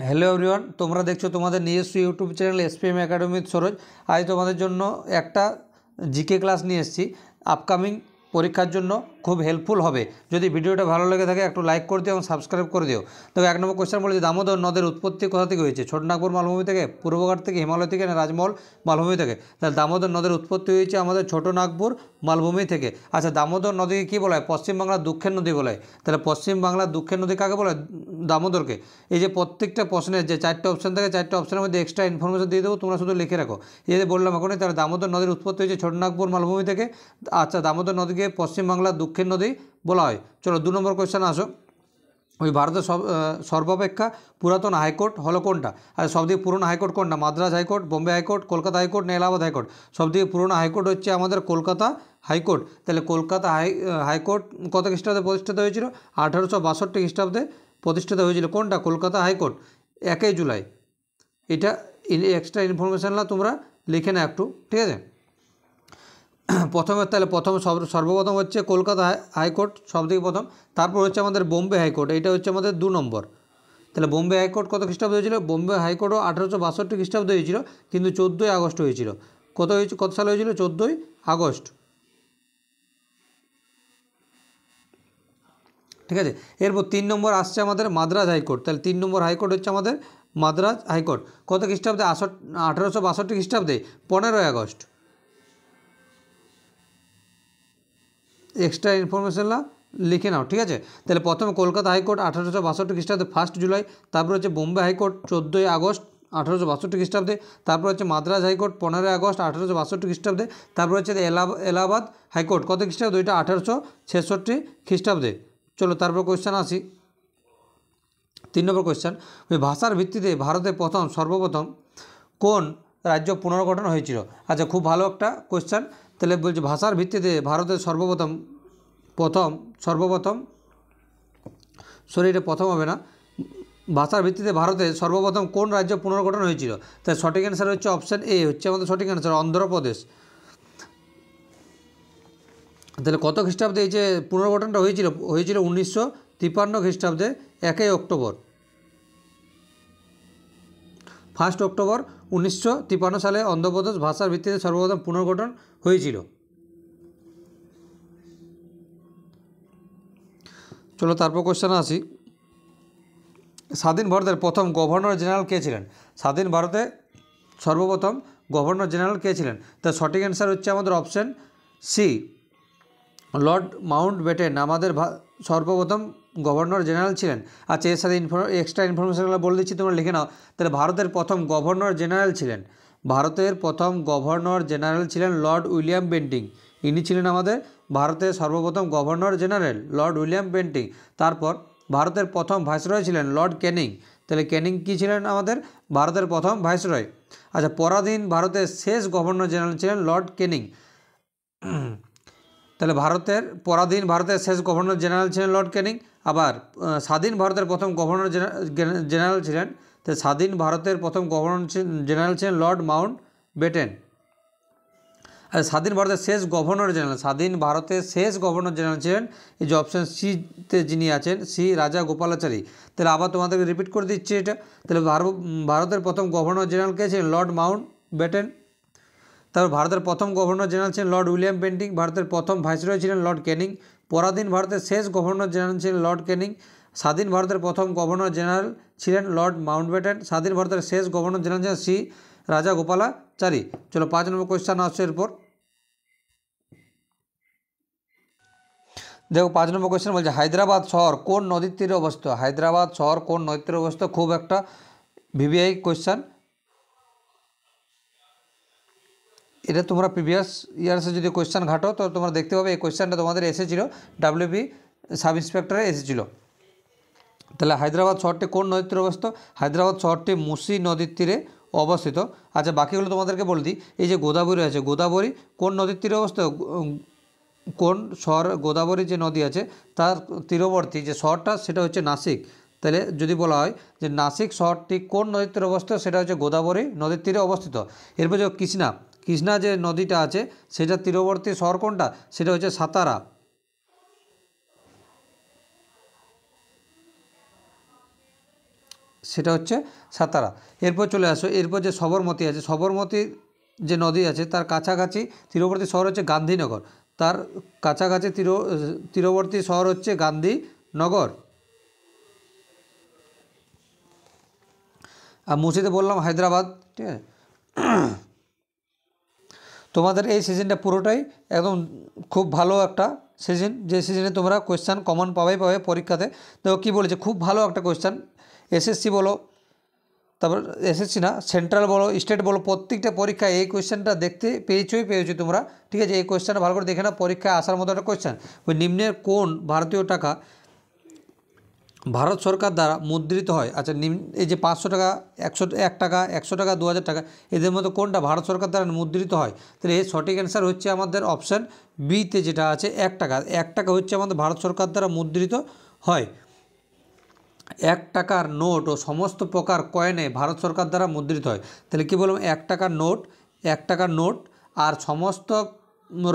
Hello everyone, তোমরা দেখছো তোমাদের নিজস্ব YouTube channel SPM academy Saroj. আজ তোমাদের জন্য একটা জিকে ক্লাস নিয়ে এসেছি। আপকামিং পরীক্ষার জন্য খুব হেল্পফুল হবে। যদি ভিডিওটা ভালো লেগে থাকে একটু লাইক করে দিও এবং সাবস্ক্রাইব করে দিও। দেখো, 1 নম্বর কোয়েশ্চেন বলেছে, দামোদর নদের উৎপত্তি কোথা থেকে হয়েছে? ছোটনাগপুর মালভূমি থেকে, পূর্বঘাট থেকে, হিমালয় থেকে, না রাজমহল মালভূমি থেকে? তাহলে দামোদর নদের উৎপত্তি হয়েছে আমাদের ছোটনাগপুর মালভূমি থেকে। আচ্ছা, দামোদর নদীকে কী বলা হয়? পশ্চিমবাংলার দুঃখের নদী বলা হয়। তাহলে পশ্চিমবাংলার দুঃখের নদী কাকে বলা হয়? দামোদরকে। এই যে প্রত্যেকটা প্রশ্নের যে 4টে অপশান থাকে, 4টে অপশানের মধ্যে এক্সট্রা ইনফরমেশন দিয়ে দেবো, তোমরা শুধু লিখে রাখো। এই যে বললাম এখনই, তাহলে দামোদর নদীর উৎপত্তি হয়েছে ছোটনাগপুর মালভূমি থেকে। আচ্ছা, দামোদর নদীকে পশ্চিমবাংলার দুঃখের নদী বলা হয়। চলো 2 নম্বর কোয়েশ্চেন আসো। ওই ভারতের সর্বাপেক্ষা পুরাতন হাইকোর্ট হলো কোনটা? আর সবথেকে পুরনো হাইকোর্ট কোনটা? Madras high court, Bombay high court, Kolkata high court, না এলাহাবাদ হাইকোর্ট? সবথেকে পুরনো হাইকোর্ট হচ্ছে আমাদের কলকাতা হাইকোর্ট। তাহলে কলকাতা হাইকোর্ট কত খ্রিস্টাব্দে প্রতিষ্ঠিত হয়েছিল? 1862 খ্রিস্টাব্দে প্রতিষ্ঠিত হয়েছিল। কোনটা? কলকাতা হাইকোর্ট। 1 জুলাই। এটা এক্সট্রা ইনফরমেশানলা তোমরা লিখে নাও একটু, ঠিক আছে? প্রথম সর্বপ্রথম হচ্ছে কলকাতা হাইকোর্ট সবথেকে প্রথম। তারপর হচ্ছে আমাদের বোম্বে হাইকোর্ট, এটা হচ্ছে আমাদের 2 নম্বর। তাহলে বোম্বে হাইকোর্ট কত খ্রিস্টাব্দে হয়েছিল? বোম্বে হাইকোর্টও 1862 খ্রিস্টাব্দে হয়েছিল, কিন্তু 14ই আগস্ট হয়েছিল। কত সালে হয়েছিল? 14ই আগস্ট, ঠিক আছে। এরপর 3 নম্বর আসছে আমাদের মাদ্রাজ হাইকোর্ট। তাহলে 3 নম্বর হাইকোর্ট হচ্ছে আমাদের মাদ্রাজ হাইকোর্ট। কত খ্রিস্টাব্দে? 1862 খ্রিস্টাব্দে 15ই আগস্ট। এক্সট্রা ইনফরমেশনলা লিখে নাও, ঠিক আছে। তাহলে প্রথমে কলকাতা হাইকোর্ট 1862 খ্রিস্টাব্দে 1 জুলাই। তারপর হচ্ছে বোম্বে হাইকোর্ট 14ই আগস্ট 1862 খ্রিস্টাব্দে। তারপর হচ্ছে মাদ্রাজ হাইকোর্ট 15ই আগস্ট 1862 খ্রিস্টাব্দে। তারপর হচ্ছে এলাহাবাদ হাইকোর্ট কত খ্রিস্টাব্দে? ওইটা 1866 খ্রিস্টাব্দে। চলো তারপর কোয়েশ্চেন আসি। 3 নম্বর কোয়েশ্চেন, ওই ভাষার ভিত্তিতে ভারতে সর্বপ্রথম কোন রাজ্য পুনর্গঠন হয়েছিল? আচ্ছা, খুব ভালো একটা কোয়েশ্চেন। তাহলে বলছি, ভাষার ভিত্তিতে ভারতের সর্বপ্রথম এটা প্রথম হবে না। ভাষার ভিত্তিতে ভারতে সর্বপ্রথম কোন রাজ্য পুনর্গঠন হয়েছিল? তাই সঠিক অ্যান্সার হচ্ছে অপশান এ, হচ্ছে আমাদের সঠিক অ্যান্সার, অন্ধ্রপ্রদেশ। তাহলে কত খ্রিস্টাব্দে এই যে পুনর্গঠনটা হয়েছিল? 1953 খ্রিস্টাব্দে 1 অক্টোবর। 1 অক্টোবর 1953 সালে অন্ধ্রপ্রদেশ ভাষার ভিত্তিতে সর্বপ্রথম পুনর্গঠন হয়েছিল। চলো তারপর কোশ্চেন আসি। স্বাধীন ভারতের প্রথম গভর্নর জেনারেল কে ছিলেন? স্বাধীন ভারতে সর্বপ্রথম গভর্নর জেনারেল কে ছিলেন? তার সঠিক অ্যান্সার হচ্ছে আমাদের অপশান সি, লর্ড মাউন্টব্যাটেন আমাদের সর্বপ্রথম গভর্নর জেনারেল ছিলেন। আচ্ছা, এর সাথে এক্সট্রা ইনফরমেশনগুলো বলে দিচ্ছি, তোমরা লিখে নাও। তাহলে ভারতের প্রথম গভর্নর জেনারেল ছিলেন লর্ড উইলিয়াম বেন্টিং। ইনি ছিলেন আমাদের ভারতের সর্বপ্রথম governor general, Lord William Bentinck. তারপর ভারতের প্রথম ভাইসরয় ছিলেন লর্ড ক্যানিং। তাহলে ক্যানিং কী ছিলেন? আমাদের ভারতের প্রথম ভাইসরয়। আচ্ছা, পরাধীন ভারতের শেষ গভর্নর জেনারেল ছিলেন লর্ড ক্যানিং। তাহলে পরাধীন ভারতের শেষ গভর্নর জেনারেল ছিলেন লর্ড ক্যানিং। আবার স্বাধীন ভারতের প্রথম গভর্নর জেনারেল ছিলেন, তো স্বাধীন ভারতের প্রথম গভর্নর জেনারেল ছিলেন লর্ড মাউন্টব্যাটেন। আর স্বাধীন ভারতের শেষ গভর্নর জেনারেল ছিলেন, এই যে অপশান সিতে যিনি আছেন, সি রাজা গোপালাচারী। তাহলে আবার তোমাদেরকে রিপিট করে দিচ্ছি এটা। তাহলে ভারতের প্রথম গভর্নর জেনারেল কে ছিলেন? Lord Mountbatten. তারপর ভারতের প্রথম গভর্নর জেনারেল ছিলেন লর্ড উইলিয়াম বেন্টিং। ভারতের প্রথম ভাইসরয় ছিলেন লর্ড ক্যানিং। পরাধীন ভারতের শেষ গভর্নর জেনারেল ছিলেন লর্ড ক্যানিং। স্বাধীন ভারতের প্রথম গভর্নর জেনারেল ছিলেন লর্ড মাউন্টব্যাটেন। স্বাধীন ভারতের শেষ গভর্নর জেনারেল ছিলেন সি রাজা গোপালাচারী। চলো 5 নম্বর কোয়েশ্চেন আসছে এরপর। দেখো, 5 নম্বর কোয়েশ্চেন বলছে, হায়দ্রাবাদ শহর কোন নদীর তীরে অবস্থিত? হায়দ্রাবাদ শহর কোন নদীর তীরে অবস্থিত? খুব একটা ভিভিআই কোয়েশ্চেন। এটা তোমরা প্রিভিয়াস ইয়ার্সে যদি কোয়েশ্চেন ঘাটো তো তোমরা দেখতে পাবে এই কোয়েশ্চেনটা তোমাদের এসেছিলো, ডাব্লিউবি সাব ইন্সপেক্টরে এসেছিলো। তাহলে হায়দ্রাবাদ শহরটি কোন নদীর তীরে অবস্থিত? হায়দ্রাবাদ শহরটি মুসি নদীর তীরে অবস্থিত। আচ্ছা, বাকিগুলো তোমাদেরকে বলে দিই। এই যে গোদাবরী আছে, গোদাবরী কোন নদীর তীরে অবস্থিত? কোন শহর? গোদাবরী যে নদী আছে তার তীরবর্তী যে শহরটা সেটা হচ্ছে নাসিক। তাহলে যদি বলা হয় যে নাসিক শহরটি কোন নদীর তীরে অবস্থিত, সেটা হচ্ছে গোদাবরী নদীর তীরে অবস্থিত। এরপর যে কৃষ্ণা যে নদীটা আছে সেটার তীরবর্তী শহর কোনটা? সেটা হচ্ছে সাতারা। সেটা হচ্ছে সাতারা। এরপর চলে আসো, এরপর যে সবরমতী আছে, সবরমতী যে নদী আছে তার কাছাকাছি তীরবর্তী শহর হচ্ছে গান্ধীনগর, তার কাছাকাছি তীরবর্তী শহর হচ্ছে গান্ধীনগর। আর মুর্শিদে বললাম হায়দ্রাবাদ। ঠিক আছে, তোমাদের এই সিজনটা পুরোটাই একদম খুব ভালো একটা সিজন, যে সিজনে তোমরা কোয়েশ্চান কমন পাবে পরীক্ষাতে। দেখো কী বলেছে, খুব ভালো একটা কোয়েশ্চান। এসএসসি বলো, তারপর এসএসসি না, সেন্ট্রাল বলো, স্টেট বলো, প্রত্যেকটা পরীক্ষায় এই কোয়েশ্চেনটা দেখতে পেয়েছো তোমরা। ঠিক আছে, এই কোয়েশ্চেনটা ভালো করে দেখে না, পরীক্ষায় আসার মতো একটা কোয়েশ্চেন। ওই নিম্নের কোন ভারতীয় টাকা ভারত সরকার দ্বারা মুদ্রিত হয়? আচ্ছা, এই যে 500 টাকা, 101 টাকা, 100 টাকা, 2000 টাকা, এদের মধ্যে কোনটা ভারত সরকার দ্বারা মুদ্রিত হয়? তাহলে এর সঠিক অ্যান্সার হচ্ছে আমাদের অপশান বিতে, যেটা আছে 1 টাকা। 1 টাকা হচ্ছে আমাদের ভারত সরকার দ্বারা মুদ্রিত হয়। 1 টাকার নোট ও সমস্ত প্রকার কয়েনে ভারত সরকার দ্বারা মুদ্রিত হয়। তাহলে কী বললাম, 1 টাকার নোট, 1 টাকার নোট আর সমস্ত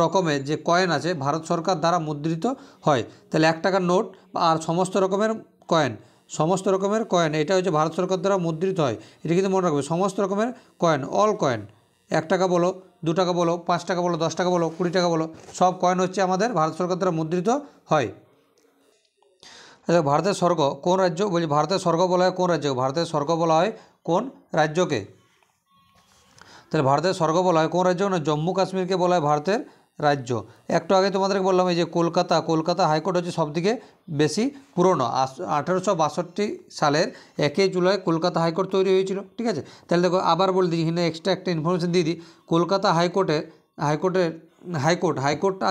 রকমের যে কয়েন আছে ভারত সরকার দ্বারা মুদ্রিত হয়। তাহলে 1 টাকার নোট আর সমস্ত রকমের কয়েন, সমস্ত রকমের কয়েন, এটা হচ্ছে ভারত সরকার দ্বারা মুদ্রিত হয়। এটা কিন্তু মনে রাখবে, সমস্ত রকমের কয়েন, অল কয়েন, 1 টাকা বলো, 2 টাকা বলো, 5 টাকা বলো, 10 টাকা বলো, 20 টাকা বলো, সব কয়েন হচ্ছে আমাদের ভারত সরকার দ্বারা মুদ্রিত হয়। ভারতের স্বর্গ কোন রাজ্য? বলছি ভারতের স্বর্গ বলা হয় কোন রাজ্যকে? ভারতের স্বর্গ বলা হয় কোন রাজ্যকে? তাহলে ভারতের স্বর্গ বলা হয় কোন রাজ্য? না, জম্মু কাশ্মীরকে বলা হয় ভারতের রাজ্য। একটু আগে তোমাদেরকে বললাম এই যে কলকাতা হাইকোর্ট হচ্ছে সবথেকে বেশি পুরনো। 1862 সালের 1 জুলাই কলকাতা হাইকোর্ট তৈরি হয়েছিল। ঠিক আছে, তাহলে দেখো আবার বলে দিই, এখানে এক্সট্রা একটা ইনফরমেশন দিয়ে দিই। কলকাতা হাইকোর্ট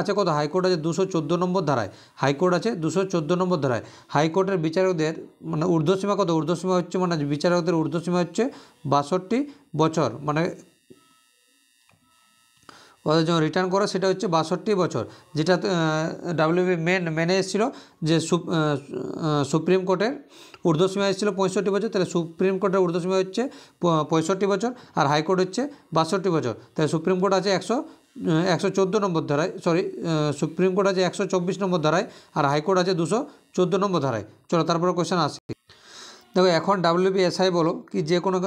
আছে কত? হাইকোর্ট আছে 214 নম্বর ধারায়। হাইকোর্ট আছে 214 নম্বর ধারায়। হাইকোর্টের বিচারকদের মানে ঊর্ধ্বসীমা কত? ঊর্ধ্বসীমা হচ্ছে মানে বিচারকদের ঊর্ধ্বসীমা হচ্ছে 62 বছর, মানে ওদের যখন রিটার্ন করে সেটা হচ্ছে 62 বছর, যেটা ডাব্লিউবি মেনে এসেছিলো যে সুপ্রিম কোর্টের ঊর্ধ্বসীমা এসেছিলো 65 বছর। তাহলে সুপ্রিম কোর্টের ঊর্ধ্বসীমা হচ্ছে 65 বছর আর হাইকোর্ট হচ্ছে 62 বছর। তাহলে সুপ্রিম কোর্ট আছে 114 নম্বর ধারায়, সুপ্রিম কোর্ট আছে 124 নম্বর ধারায় আর হাইকোর্ট আছে 214 নম্বর ধারায়। চলো তারপরে কোয়েশ্চেন আসি। দেখো এখন ডাব্লিউবিএসআই বলো কি যে কোনো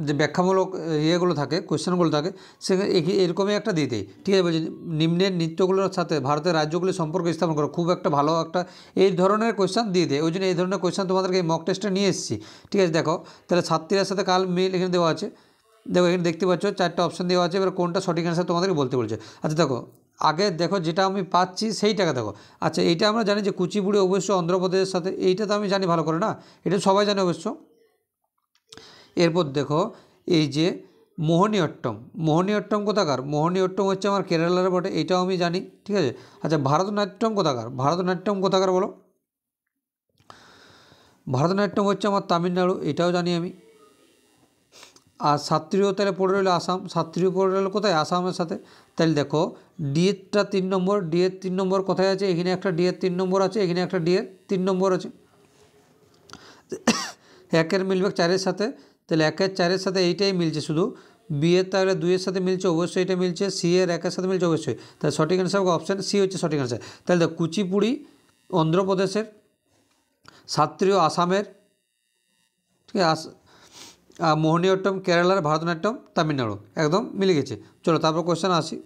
যে ব্যাখ্যামূলক ইয়েগুলো থাকে, কোয়েশ্চেনগুলো থাকে, সেখানে এরকমই একটা দিয়ে দেয়। ঠিক আছে, বলছি নিম্নের নৃত্যগুলোর সাথে ভারতের রাজ্যগুলির সম্পর্ক স্থাপন করো। খুব একটা ভালো একটা এই ধরনের কোয়েশ্চেন দিয়ে দেয়, ওই জন্য এই ধরনের কোয়েশ্চেন তোমাদেরকে এই মক টেস্টে নিয়ে এসেছি। ঠিক আছে, দেখো তাহলে ছাত্রীর সাথে কাল মিল এখানে দেওয়া আছে। দেখো এখানে দেখতে পাচ্ছ 4টা অপশান দেওয়া আছে, এবার কোনটা সঠিক অ্যান্সার তোমাদেরকে বলতে বলছে। আচ্ছা দেখো আগে দেখো যেটা আমি পাচ্ছি সেইটাকে দেখো। আচ্ছা এইটা আমরা জানি যে কুচিপুড়ি অবশ্য অন্ধ্রপ্রদেশের সাথে, এইটা তো আমি জানি ভালো করে না, এটা সবাই জানে অবশ্য। এরপর দেখো এই যে মোহিনীঅট্টম কোথাকার? মোহিনীঅট্টম হচ্ছে আমার কেরালার বটে, এইটাও আমি জানি। ঠিক আছে, আচ্ছা ভারতনাট্যম কোথাকার বলো? ভারতনাট্যম হচ্ছে আমার তামিলনাড়ু, এটাও জানি আমি। আর শাস্ত্রীয় তাহলে পড়ে রইল আসাম, শাস্ত্রীয় পড়ে রইল কোথায়? আসামের সাথে। তাহলে দেখো ডিএরটা 3 নম্বর, ডিএর 3 নম্বর কোথায় আছে? এখানে একটা ডিএর 3 নম্বর আছে, এখানে একটা ডিএর 3 নম্বর আছে। 1-এর মিলবে 4-এর সাথে, তাহলে 1-এর 4-এর সাথে এইটাই মিলছে শুধু। বিয়ের তাহলে 2-এর সাথে মিলছে, অবশ্যই এটা মিলছে। সি এর 1-এর সাথে মিলছে অবশ্যই, তাহলে সঠিক অ্যান্সার অপশান সি হচ্ছে সঠিক অ্যান্সার। তাহলে দেখো কুচিপুড়ি অন্ধ্রপ্রদেশের, শাস্ত্রীয় আসামের, ঠিক আছে, মোহিনীঅট্টম কেরালার, ভারতনাট্যম তামিলনাড়ু, একদম মিলে গেছে। চলো তারপর কোয়েশ্চেন আসি।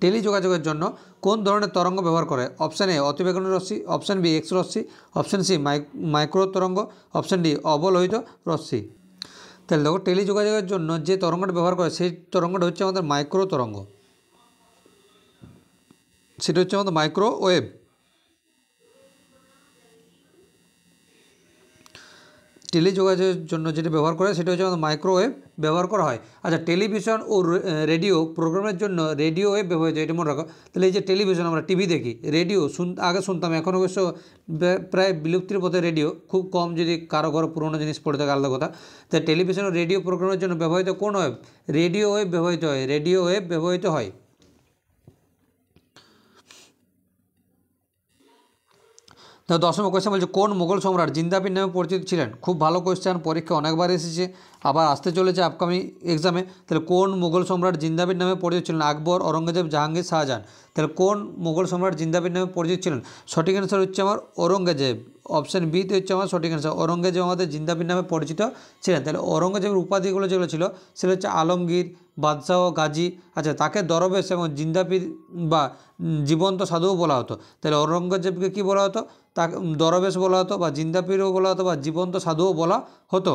টেলিযোগাযোগের জন্য কোন ধরনের তরঙ্গ ব্যবহার করে? অপশান এ অতিবেগুনি রশ্মি, অপশান বি এক্স রশ্মি, অপশান সি মাইক্রো তরঙ্গ, অপশান ডি অবলোহিত রশ্মি। তাহলে দেখো টেলিযোগাযোগের জন্য যে তরঙ্গটা ব্যবহার করে সেই তরঙ্গটা হচ্ছে আমাদের মাইক্রো তরঙ্গ, সেটা হচ্ছে আমাদের মাইক্রোওয়েভ। টেলিযোগাযোগের জন্য যেটা ব্যবহার করে সেটা হচ্ছে আমাদের মাইক্রোওয়েভ ব্যবহার করা হয়। আচ্ছা টেলিভিশন ও রেডিও প্রোগ্রামের জন্য রেডিও ওয়েভ ব্যবহৃত হয়, এটা মনে রাখো। তাহলে এই যে টেলিভিশন আমরা টিভি দেখি, রেডিও আগে শুনতাম, এখন অবশ্য প্রায় বিলুপ্তির পথে রেডিও, খুব কম যদি কারো ঘরে পুরোনো জিনিস পড়ে থাকে আলাদা কথা। তাই টেলিভিশন ও রেডিও প্রোগ্রামের জন্য ব্যবহৃত কোন ওয়েভ? রেডিও ওয়েভ ব্যবহৃত হয়, রেডিও ওয়েভ ব্যবহৃত হয়। তো 10 নম্বর কোয়েশ্চেন বলছে কোন মোগল সম্রাট জিন্দাবির নামে পরিচিত ছিলেন? খুব ভালো কোয়েশ্চেন, পরীক্ষা অনেকবার এসেছে। আবার আসতে চলেছে আপকামিং এক্সামে। তাহলে কোন মুঘল সম্রাট জিন্দাবির নামে পরিচিত ছিলেন? আকবর, ঔরঙ্গজেব, জাহাঙ্গীর, শাহজাহান। তাহলে কোন মুঘল সম্রাট জিন্দাবির নামে পরিচিত ছিলেন? সঠিক অ্যান্সার হচ্ছে আমার ঔরঙ্গজেব। অপশান বিতে হচ্ছে আমার সঠিক অ্যান্সার। ঔরঙ্গজেব আমাদের জিন্দাবির নামে পরিচিত ছিলেন। তাহলে ঔরঙ্গজেবের উপাধিগুলো যেগুলো ছিল সেগুলো হচ্ছে আলমগীর, বাদশাহ, গাজী। আচ্ছা, তাকে দরবেশ এবং জিন্দাবির বা জীবন্ত সাধুও বলা হতো। তাহলে ঔরঙ্গজেবকে কী বলা হতো? তাকে দরবেশ বলা হতো, বা জিন্দাপীরও বলা হতো, বা জীবন্ত সাধুও বলা হতো।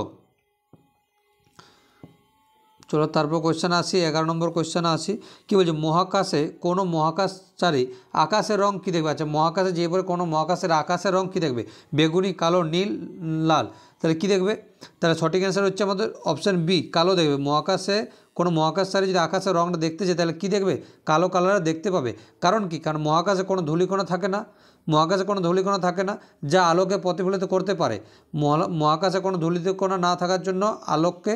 চলো তারপর কোয়েশ্চেন আসি, 11 নম্বর কোয়েশ্চেন আসি। কী বলছে? মহাকাশে কোনো মহাকাশচারী আকাশের রং কী দেখবে? আচ্ছা, মহাকাশে যে পরে কোনো মহাকাশের আকাশের রং কী দেখবে? বেগুনি, কালো, নীল, লাল। তাহলে কী দেখবে? তাহলে সঠিক অ্যান্সার হচ্ছে আমাদের অপশান বি, কালো দেখবে। মহাকাশে কোনো মহাকাশচারী যদি আকাশের রংটা দেখতে চায় তাহলে কী দেখবে? কালো কালার দেখতে পাবে। কারণ কি? কারণ মহাকাশে কোনো ধূলিকণা থাকে না। মহাকাশে কোনো ধূলিকণা থাকে না যা আলোকে প্রতিফলিত করতে পারে। মহাকাশে কোনো ধূলিকণা না থাকার জন্য আলোককে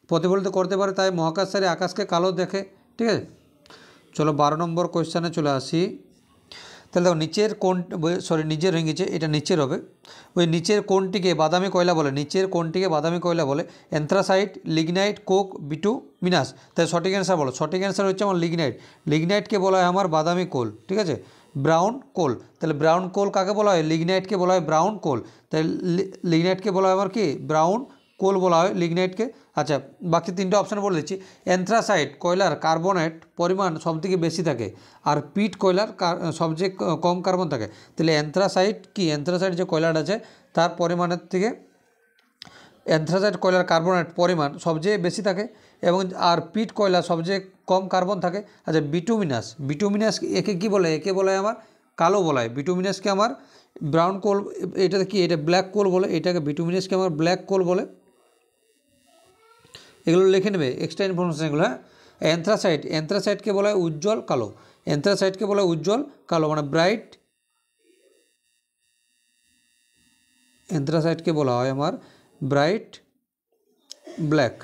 প্রতিফলিত করতে পারে, তাই মহাকাশচারী আকাশকে কালো দেখে। ঠিক আছে, চলো 12 নম্বর কোয়েশ্চানে চলে আসি। তাহলে দেখো নিচের কোন, নিচের হয়ে গেছে, এটা নিচের হবে। ওই নিচের কোনটিকে বাদামি কয়লা বলে? নিচের কোনটিকে বাদামি কয়লা বলে? Anthracite, lignite, Coke, bituminous. তাই সঠিক অ্যান্সার বলো। সঠিক অ্যান্সার হচ্ছে আমার লিগনাইট। লিগনাইটকে বলা হয় আমার বাদামি কোল। ঠিক আছে, ব্রাউন কোল। তাহলে ব্রাউন কোল কাকে বলা হয়? লিগনাইটকে বলা হয় ব্রাউন কোল। তাই লিগনাইটকে বলা হয় আমার কি? ব্রাউন কোল বলা হয় লিগনাইটকে। আচ্ছা, বাকি তিনটে অপশান বলে দিচ্ছি। অ্যান্থ্রাসাইট কয়লার কার্বনেট পরিমাণ সবথেকে বেশি থাকে, আর পিট কয়লার সবচেয়ে কম কার্বন থাকে। তাহলে অ্যান্থ্রাসাইট কি? অ্যান্থ্রাসাইট যে কয়লাটা আছে তার পরিমাণের থেকে অ্যান্থ্রাসাইট কয়লার কার্বনেট পরিমাণ সবচেয়ে বেশি থাকে, এবং আর পিট কয়লা সবচেয়ে কম কার্বন থাকে। আচ্ছা, বিটুমিনাস, বিটুমিনাস একে কী বলে? একে বলা হয় আমার কালো বলা হয়। বিটুমিনাসকে আমার ব্রাউন কোল, এটাতে কি? এটা ব্ল্যাক কোল বলে। এটাকে বিটুমিনাসকে আমার ব্ল্যাক কোল বলে। এগুলো লিখে নেবে, এক্সট্রা ইনফরমেশন এগুলো। হ্যাঁ, অ্যান্থ্রাসাইট, অ্যান্থ্রাসাইটকে বলা হয় উজ্জ্বল কালো। অ্যান্থ্রাসাইটকে বলা হয় উজ্জ্বল কালো, মানে ব্রাইট। অ্যান্থ্রাসাইটকে বলা হয় আমার ব্রাইট ব্ল্যাক।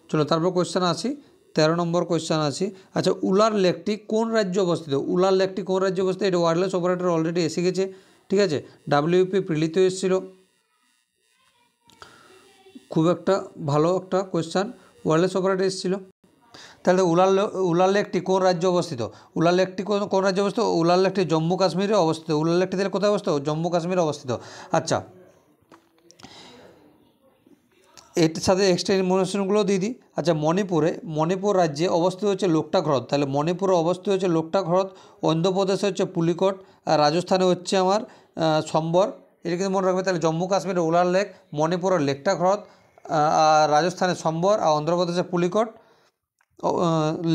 চলো তারপর কোয়েশ্চেন আসি, 13 নম্বর কোয়েশ্চেন আসি। আচ্ছা, উলার লেকটি কোন রাজ্যে অবস্থিত? উলার লেকটি কোন রাজ্যে অবস্থিত? এটা ওয়্যারলেস অপারেটর অলরেডি এসে গেছে। ঠিক আছে, ডাব্লিউপি প্রিলিতে এসেছিল। খুব একটা ভালো একটা কোয়েশ্চেন, ওয়্যারলেস অপারেটর এসেছিলো। তাহলে উলার লেকটি কোন রাজ্যে অবস্থিত? উলার লেকটি কোন রাজ্যে অবস্থিত? উলার লেকটি জম্মু কাশ্মীরে অবস্থিত। উলার লেকটি তাহলে কোথায় অবস্থিত? জম্মু কাশ্মীরে অবস্থিত। আচ্ছা, এর সাথে এক্সট্রা ইনফরমেশনগুলো দিয়ে দিই। আচ্ছা, মণিপুর রাজ্যে অবস্থিত হচ্ছে লোকটাক হ্রদ। তাহলে মণিপুরে অবস্থিত হচ্ছে লোকটাক হ্রদ। অন্ধ্রপ্রদেশে হচ্ছে পুলিকট, আর রাজস্থানে হচ্ছে আমার সম্বর। এটা কিন্তু মনে রাখবে। তাহলে জম্মু কাশ্মীরে উলার লেক, মণিপুরের লেকটাক হ্রদ, আর রাজস্থানে সম্বর, আর অন্ধ্রপ্রদেশে পুলিকট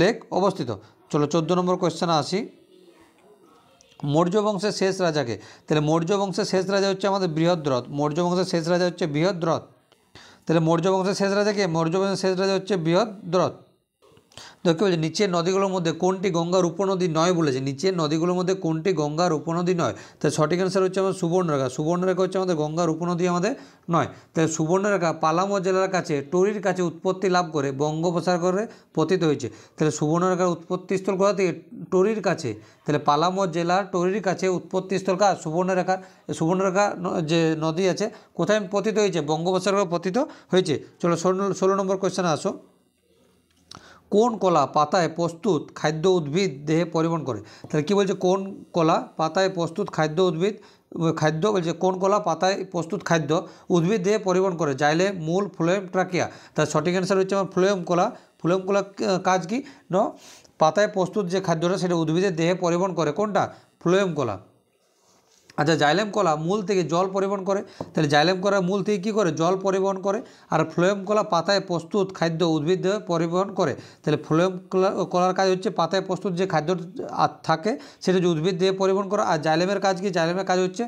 লেক অবস্থিত। চলো 14 নম্বর কোয়েশ্চেনে আসি। মৌর্য বংশের শেষ রাজাকে? তাহলে মৌর্য বংশের শেষ রাজা হচ্ছে আমাদের বৃহদ্রথ। মৌর্য বংশের শেষ রাজা হচ্ছে বৃহদ্রথ। তাহলে মৌর্য বংশের শেষ রাজাকে? মৌর্য বংশের শেষ রাজা হচ্ছে বৃহদ্রথ। তো কী বলছে? নিচের নদীগুলোর মধ্যে কোনটি গঙ্গার উপনদী নয় বলেছে। নিচের নদীগুলোর মধ্যে কোনটি গঙ্গার উপনদী নয়? তাহলে সঠিক অ্যান্সার হচ্ছে আমার সুবর্ণরেখা। সুবর্ণরেখা হচ্ছে আমাদের গঙ্গার উপনদী আমাদের নয়। তাহলে সুবর্ণরেখা পালামৌ জেলার কাছে টরির কাছে উৎপত্তি লাভ করে বঙ্গোপসাগরে পতিত হয়েছে। তাহলে সুবর্ণরেখার উৎপত্তিস্থল কোথা থেকে? টরির কাছে। তাহলে পালামৌ জেলার টরির কাছে উৎপত্তিস্থল কার? সুবর্ণরেখার। সুবর্ণরেখা যে নদী আছে কোথায় পতিত হয়েছে? বঙ্গোপসাগরে পতিত হয়েছে। চলো 16 নম্বর কোয়েশ্চেনে আসো। কোন কলা পাতায় প্রস্তুত খাদ্য উদ্ভিদ দেহে পরিবহন করে? তাহলে কী বলছে? কোন কলা পাতায় প্রস্তুত খাদ্য বলছে কোন কলা পাতায় প্রস্তুত খাদ্য উদ্ভিদ দেহে পরিবহন করে? জাইলেম, মূল, ফ্লোয়েম, ট্রাকিয়া। তার সঠিক অ্যান্সার হচ্ছে আমার ফ্লোয়েম কলা। ফ্লোয়েম কলা কাজ কি? পাতায় প্রস্তুত যে খাদ্যটা সেটা উদ্ভিদের দেহে পরিবহন করে। কোনটা? ফ্লোয়েম কলা। আচ্ছা, জাইলেম কলা মূল থেকে জল পরিবহন করে। তাহলে জাইলেম কলা মূল থেকে কী করে? জল পরিবহন করে। আর ফ্লোয়েম কলা পাতায় প্রস্তুত খাদ্য উদ্ভিদ দেহে পরিবহন করে। তাহলে ফ্লোয়েম কলার কাজ হচ্ছে পাতায় প্রস্তুত যে খাদ্য থাকে সেটা যে উদ্ভিদ দেহে পরিবহন করা। আর জাইলেমের কাজ কি? জাইলেমের কাজ হচ্ছে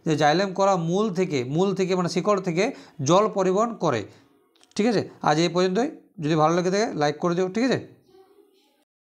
যে জাইলেম কলা মূল থেকে মানে শিকড় থেকে জল পরিবহন করে। ঠিক আছে, আজ এই পর্যন্তই। যদি ভালো লেগে থাকে লাইক করে দিও। ঠিক আছে।